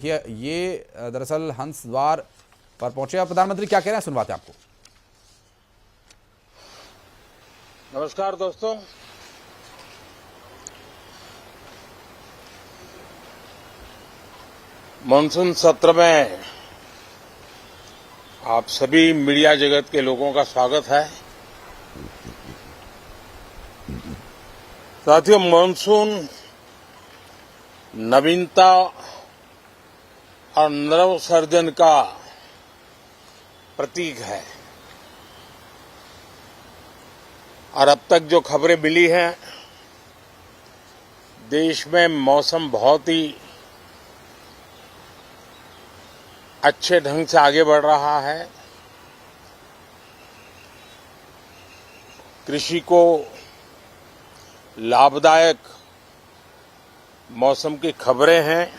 ये दरअसल हंस द्वार पर पहुंचे और प्रधानमंत्री क्या कह रहे हैं सुनवाते हैं आपको। नमस्कार दोस्तों, मानसून सत्र में आप सभी मीडिया जगत के लोगों का स्वागत है। साथियों, मानसून नवीनता और नवसर्जन का प्रतीक है और अब तक जो खबरें मिली हैं, देश में मौसम बहुत ही अच्छे ढंग से आगे बढ़ रहा है। कृषि को लाभदायक मौसम की खबरें हैं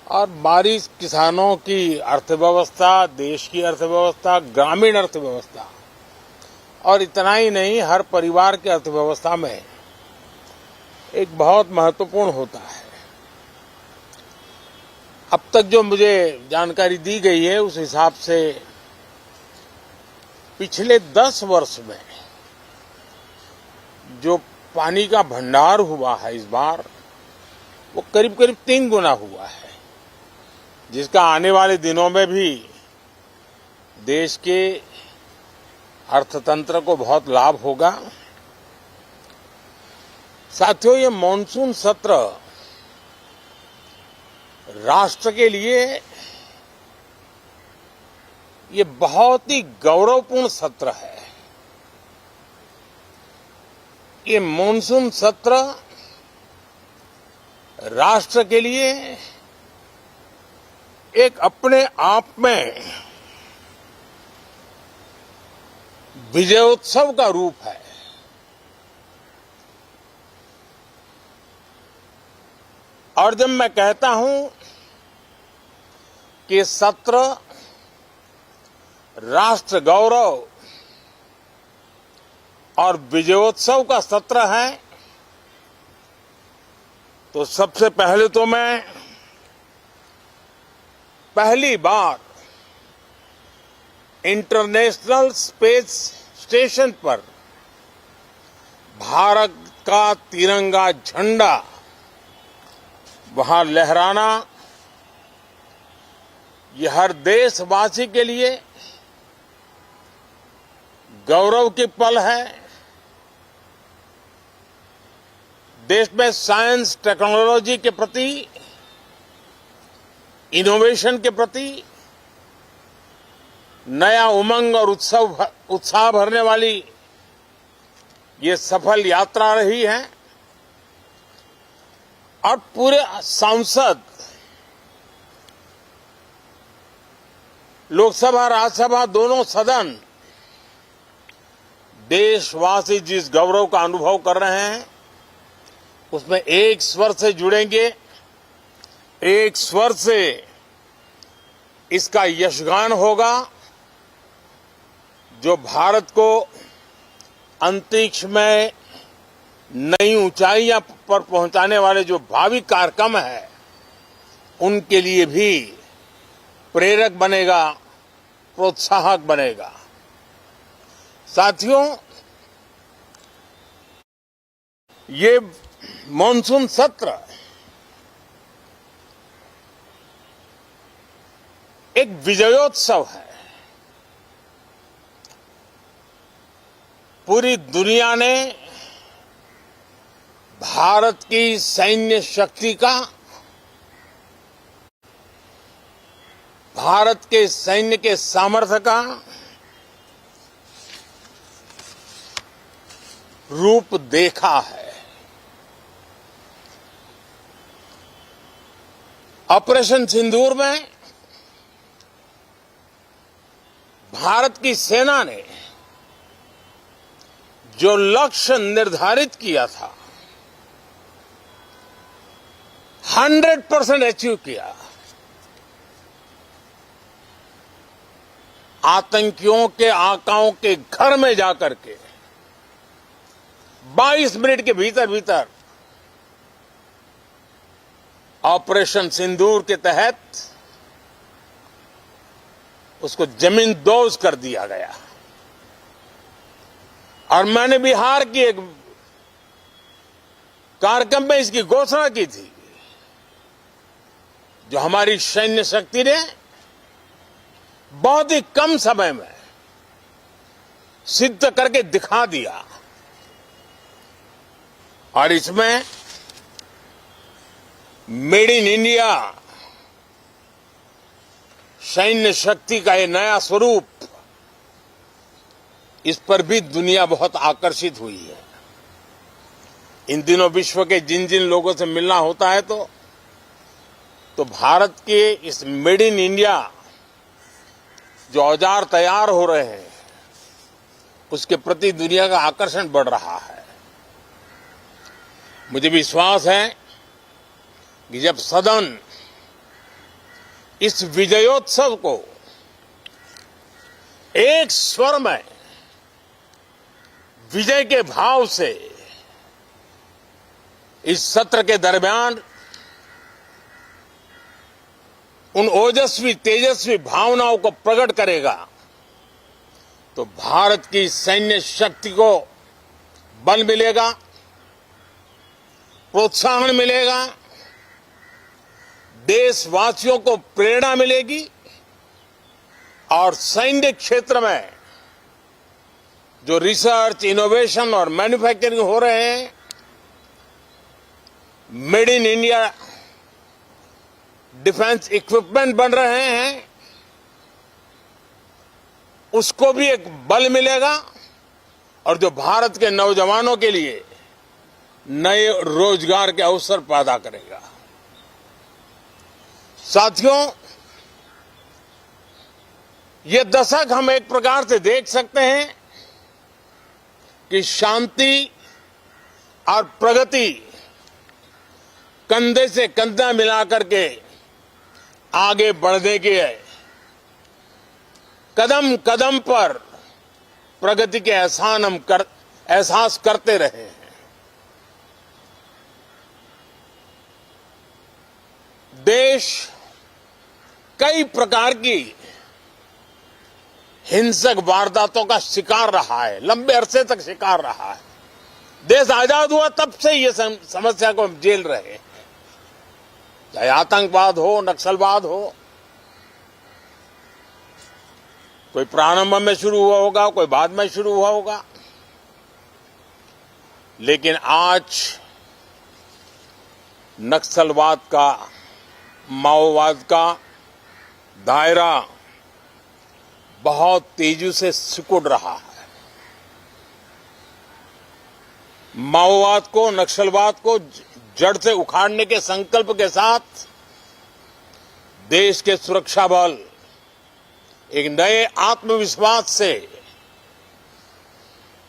और बारिश किसानों की अर्थव्यवस्था, देश की अर्थव्यवस्था, ग्रामीण अर्थव्यवस्था और इतना ही नहीं, हर परिवार की अर्थव्यवस्था में एक बहुत महत्वपूर्ण होता है। अब तक जो मुझे जानकारी दी गई है उस हिसाब से पिछले 10 वर्ष में जो पानी का भंडार हुआ है इस बार, वो करीब करीब 3 गुना हुआ है, जिसका आने वाले दिनों में भी देश के अर्थतंत्र को बहुत लाभ होगा। साथियों, ये मानसून सत्र राष्ट्र के लिए ये बहुत ही गौरवपूर्ण सत्र है। ये मानसून सत्र राष्ट्र के लिए एक अपने आप में विजयोत्सव का रूप है। और जब मैं कहता हूं कि सत्र राष्ट्र गौरव और विजयोत्सव का सत्र है, तो सबसे पहले तो मैं पहली बार इंटरनेशनल स्पेस स्टेशन पर भारत का तिरंगा झंडा वहां लहराना, यह हर देशवासी के लिए गौरव की पल है। देश में साइंस टेक्नोलॉजी के प्रति, इनोवेशन के प्रति नया उमंग और उत्साह भरने वाली ये सफल यात्रा रही है और पूरे सांसद, लोकसभा राज्यसभा दोनों सदन देशवासी जिस गौरव का अनुभव कर रहे हैं उसमें एक स्वर से जुड़ेंगे, एक स्वर से इसका यशगान होगा। जो भारत को अंतरिक्ष में नई ऊंचाइयां पर पहुंचाने वाले जो भावी कार्यक्रम है, उनके लिए भी प्रेरक बनेगा, प्रोत्साहक बनेगा। साथियों, ये मानसून सत्र एक विजयोत्सव है। पूरी दुनिया ने भारत की सैन्य शक्ति का, भारत के सैन्य के सामर्थ्य का रूप देखा है। ऑपरेशन सिंदूर में भारत की सेना ने जो लक्ष्य निर्धारित किया था 100% अचीव किया। आतंकियों के आकाओं के घर में जाकर के 22 मिनट के भीतर भीतर ऑपरेशन सिंदूर के तहत उसको जमींदोज कर दिया गया। और मैंने बिहार की एक कार्यक्रम में इसकी घोषणा की थी, जो हमारी सैन्य शक्ति ने बहुत ही कम समय में सिद्ध करके दिखा दिया। और इसमें मेड इन इंडिया सैन्य शक्ति का ये नया स्वरूप, इस पर भी दुनिया बहुत आकर्षित हुई है। इन दिनों विश्व के जिन जिन लोगों से मिलना होता है तो भारत के इस मेड इन इंडिया जो औजार तैयार हो रहे हैं, उसके प्रति दुनिया का आकर्षण बढ़ रहा है। मुझे विश्वास है कि जब सदन इस विजयोत्सव को एक स्वर में विजय के भाव से इस सत्र के दरमियान उन ओजस्वी तेजस्वी भावनाओं को प्रकट करेगा, तो भारत की सैन्य शक्ति को बल मिलेगा, प्रोत्साहन मिलेगा, देशवासियों को प्रेरणा मिलेगी और सैन्य क्षेत्र में जो रिसर्च, इनोवेशन और मैन्युफैक्चरिंग हो रहे हैं, made in India defence equipment बन रहे हैं, उसको भी एक बल मिलेगा और जो भारत के नौजवानों के लिए नए रोजगार के अवसर पैदा करेगा। साथियों, ये दशक हम एक प्रकार से देख सकते हैं कि शांति और प्रगति कंधे से कंधा मिलाकर के आगे बढ़ने के कदम कदम पर प्रगति के एहसास करते रहे हैं। देश कई प्रकार की हिंसक वारदातों का शिकार रहा है, लंबे अरसे तक शिकार रहा है। देश आजाद हुआ तब से ये समस्या को हम झेल रहे हैं, चाहे आतंकवाद हो, नक्सलवाद हो। कोई प्रारंभ में शुरू हुआ होगा, कोई बाद में शुरू हुआ होगा, लेकिन आज नक्सलवाद का, माओवाद का दायरा बहुत तेजी से सिकुड़ रहा है। माओवाद को, नक्सलवाद को जड़ से उखाड़ने के संकल्प के साथ देश के सुरक्षा बल एक नए आत्मविश्वास से,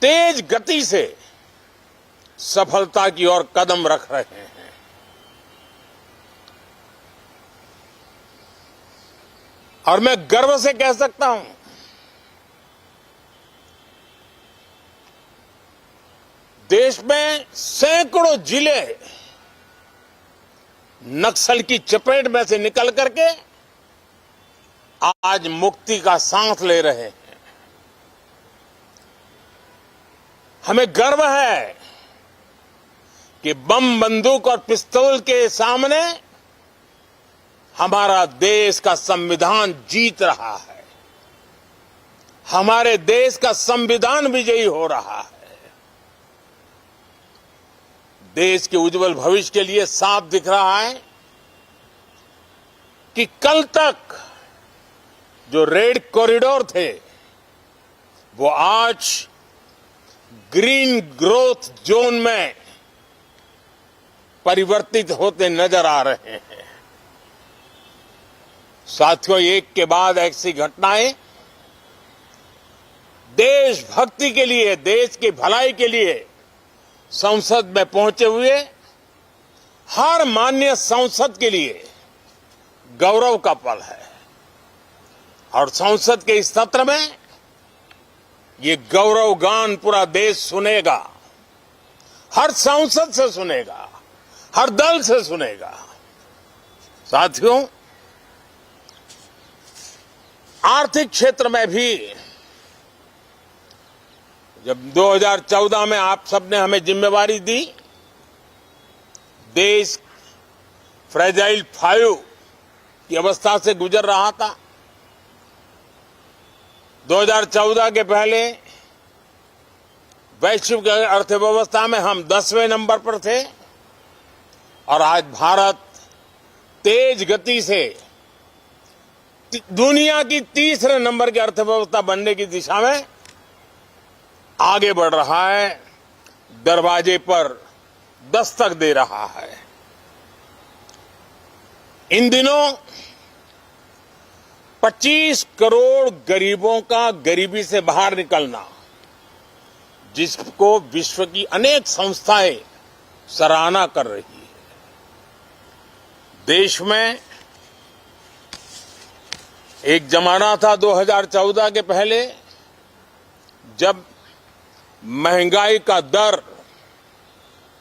तेज गति से सफलता की ओर कदम रख रहे हैं। और मैं गर्व से कह सकता हूं, देश में सैकड़ों जिले नक्सल की चपेट में से निकल करके आज मुक्ति का सांस ले रहे हैं। हमें गर्व है कि बम, बंदूक और पिस्तौल के सामने हमारा देश का संविधान जीत रहा है, हमारे देश का संविधान विजयी हो रहा है। देश के उज्जवल भविष्य के लिए साफ दिख रहा है कि कल तक जो रेड कॉरिडोर थे, वो आज ग्रीन ग्रोथ जोन में परिवर्तित होते नजर आ रहे हैं। साथियों, एक के बाद ऐसी घटनाएं देशभक्ति के लिए, देश की भलाई के लिए संसद में पहुंचे हुए हर माननीय सांसद के लिए गौरव का पल है। और संसद के इस सत्र में ये गौरव गान पूरा देश सुनेगा, हर सांसद से सुनेगा, हर दल से सुनेगा। साथियों, आर्थिक क्षेत्र में भी जब 2014 में आप सबने हमें जिम्मेवारी दी, देश फ्रेजाइल 5 की अवस्था से गुजर रहा था। 2014 के पहले वैश्विक अर्थव्यवस्था में हम 10वें नंबर पर थे और आज भारत तेज गति से दुनिया की तीसरे नंबर की अर्थव्यवस्था बनने की दिशा में आगे बढ़ रहा है, दरवाजे पर दस्तक दे रहा है। इन दिनों 25 करोड़ गरीबों का गरीबी से बाहर निकलना, जिसको विश्व की अनेक संस्थाएं सराहना कर रही है। देश में एक जमाना था 2014 के पहले, जब महंगाई का दर,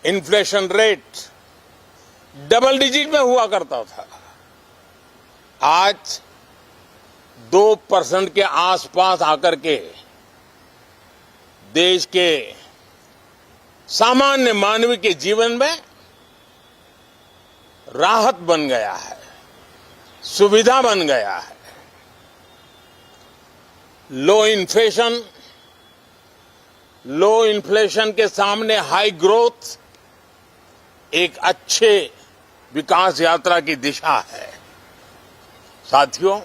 इन्फ्लेशन रेट डबल डिजिट में हुआ करता था। आज 2% के आसपास आकर के देश के सामान्य मानव के जीवन में राहत बन गया है, सुविधा बन गया है। लो इन्फ्लेशन के सामने हाई ग्रोथ एक अच्छे विकास यात्रा की दिशा है। साथियों,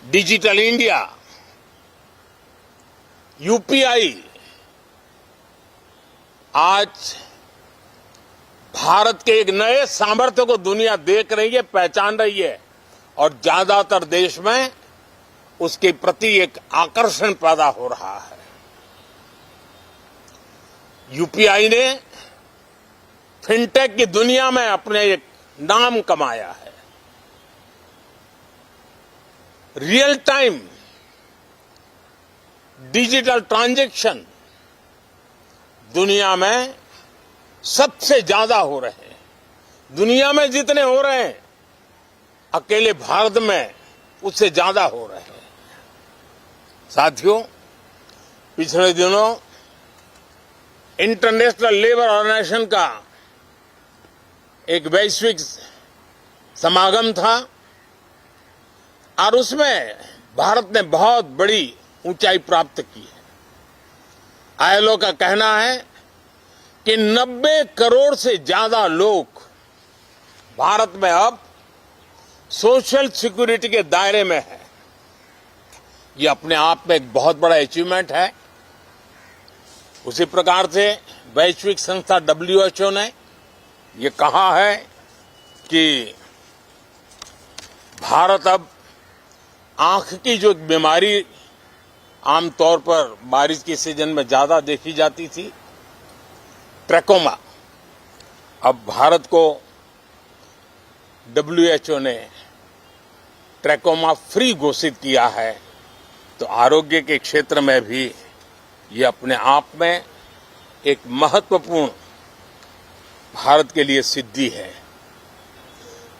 डिजिटल इंडिया, यूपीआई आज भारत के एक नए सामर्थ्य को दुनिया देख रही है, पहचान रही है और ज्यादातर देश में उसके प्रति एक आकर्षण पैदा हो रहा है। यूपीआई ने फिनटेक की दुनिया में अपने एक नाम कमाया है। रियल टाइम डिजिटल ट्रांजैक्शन दुनिया में सबसे ज्यादा हो रहे हैं। दुनिया में जितने हो रहे हैं, अकेले भारत में उससे ज्यादा हो रहे हैं। साथियों, पिछले दिनों इंटरनेशनल लेबर ऑर्गेनाइजेशन का एक वैश्विक समागम था और उसमें भारत ने बहुत बड़ी ऊंचाई प्राप्त की है। आईएलओ का कहना है कि 90 करोड़ से ज्यादा लोग भारत में अब सोशल सिक्योरिटी के दायरे में है। ये अपने आप में एक बहुत बड़ा अचीवमेंट है। उसी प्रकार से वैश्विक संस्था WHO ने ये कहा है कि भारत अब आंख की जो बीमारी आमतौर पर बारिश के सीजन में ज्यादा देखी जाती थी, ट्रैकोमा, अब भारत को WHO ने ट्रैकोमा फ्री घोषित किया है। तो आरोग्य के क्षेत्र में भी ये अपने आप में एक महत्वपूर्ण भारत के लिए सिद्धि है।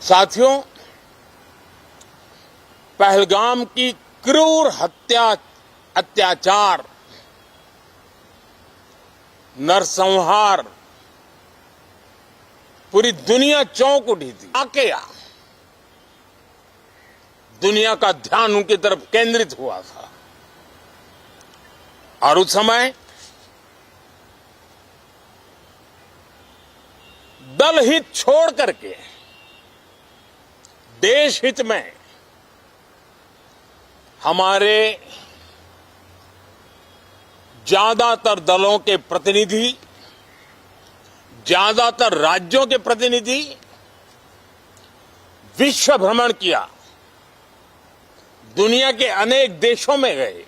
साथियों, पहलगाम की क्रूर अत्याचार, नरसंहार, पूरी दुनिया चौंक उठी थी। क्या दुनिया का ध्यान उनकी तरफ केंद्रित हुआ था और उस समय दल हित छोड़ करके देश हित में हमारे ज्यादातर दलों के प्रतिनिधि, ज्यादातर राज्यों के प्रतिनिधि विश्व भ्रमण किया, दुनिया के अनेक देशों में गए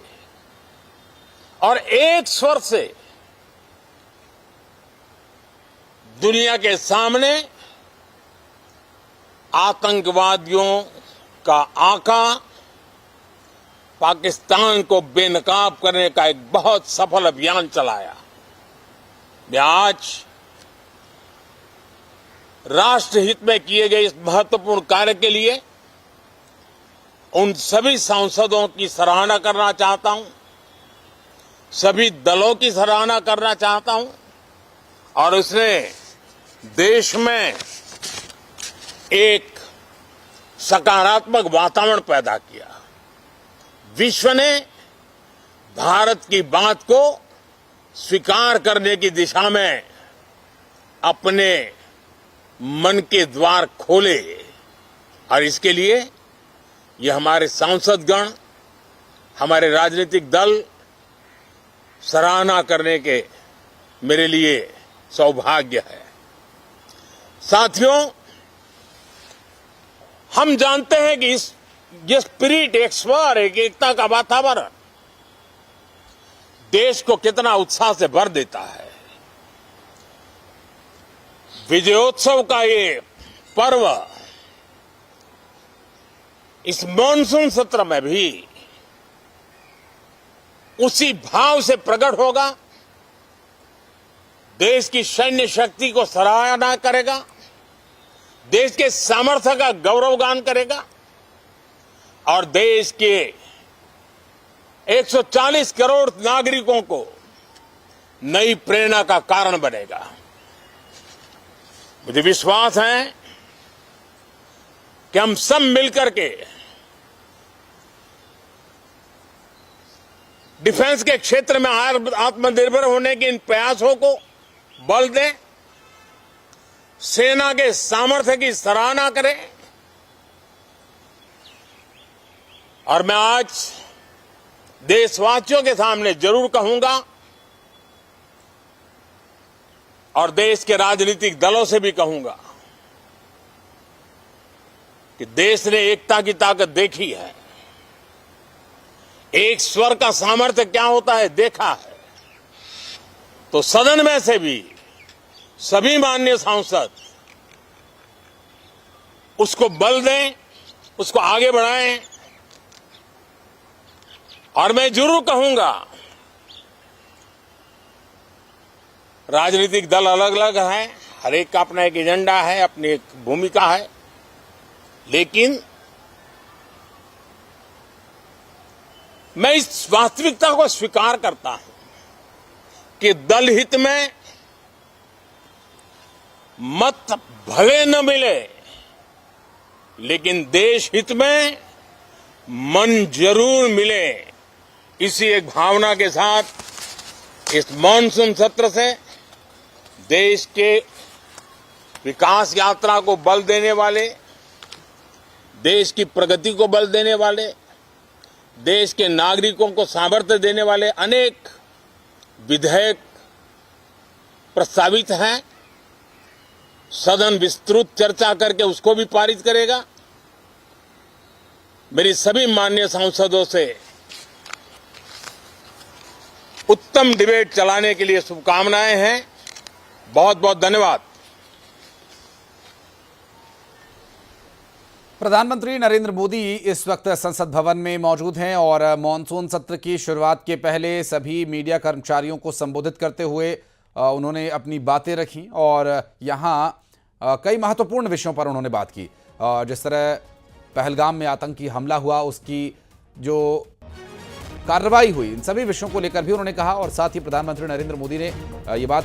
और एक स्वर से दुनिया के सामने आतंकवादियों का आका पाकिस्तान को बेनकाब करने का एक बहुत सफल अभियान चलाया। मैं आज राष्ट्र हित में किए गए इस महत्वपूर्ण कार्य के लिए उन सभी सांसदों की सराहना करना चाहता हूं, सभी दलों की सराहना करना चाहता हूं और उसने देश में एक सकारात्मक वातावरण पैदा किया। विश्व ने भारत की बात को स्वीकार करने की दिशा में अपने मन के द्वार खोले और इसके लिए ये हमारे सांसदगण, हमारे राजनीतिक दल सराहना करने के मेरे लिए सौभाग्य है। साथियों, हम जानते हैं कि ये स्पिरिट, एक स्वर, एक एकता का वातावरण देश को कितना उत्साह से भर देता है। विजयोत्सव का ये पर्व इस मॉनसून सत्र में भी उसी भाव से प्रकट होगा। देश की सैन्य शक्ति को सराहना करेगा, देश के सामर्थ्य का गौरवगान करेगा और देश के 140 करोड़ नागरिकों को नई प्रेरणा का कारण बनेगा। मुझे विश्वास है कि हम सब मिलकर के डिफेंस के क्षेत्र में आत्मनिर्भर होने के इन प्रयासों को बल दें, सेना के सामर्थ्य की सराहना करें और मैं आज देशवासियों के सामने जरूर कहूंगा और देश के राजनीतिक दलों से भी कहूंगा कि देश ने एकता की ताकत देखी है, एक स्वर का सामर्थ्य क्या होता है देखा है। तो सदन में से भी सभी माननीय सांसद उसको बल दें, उसको आगे बढ़ाएं और मैं जरूर कहूंगा, राजनीतिक दल अलग अलग हैं, हर एक का अपना एक एजेंडा है, अपनी एक भूमिका है, लेकिन मैं इस वास्तविकता को स्वीकार करता हूं कि दल हित में मत भले न मिले, लेकिन देश हित में मन जरूर मिले। इसी एक भावना के साथ इस मॉनसून सत्र से देश के विकास यात्रा को बल देने वाले, देश की प्रगति को बल देने वाले, देश के नागरिकों को सामर्थ्य देने वाले अनेक विधेयक प्रस्तावित हैं। सदन विस्तृत चर्चा करके उसको भी पारित करेगा। मेरी सभी माननीय सांसदों से उत्तम डिबेट चलाने के लिए शुभकामनाएं हैं। बहुत बहुत धन्यवाद। प्रधानमंत्री नरेंद्र मोदी इस वक्त संसद भवन में मौजूद हैं और मॉनसून सत्र की शुरुआत के पहले सभी मीडिया कर्मचारियों को संबोधित करते हुए उन्होंने अपनी बातें रखी और यहाँ कई महत्वपूर्ण विषयों पर उन्होंने बात की। जिस तरह पहलगाम में आतंकी हमला हुआ, उसकी जो कार्रवाई हुई, इन सभी विषयों को लेकर भी उन्होंने कहा और साथ ही प्रधानमंत्री नरेंद्र मोदी ने ये बात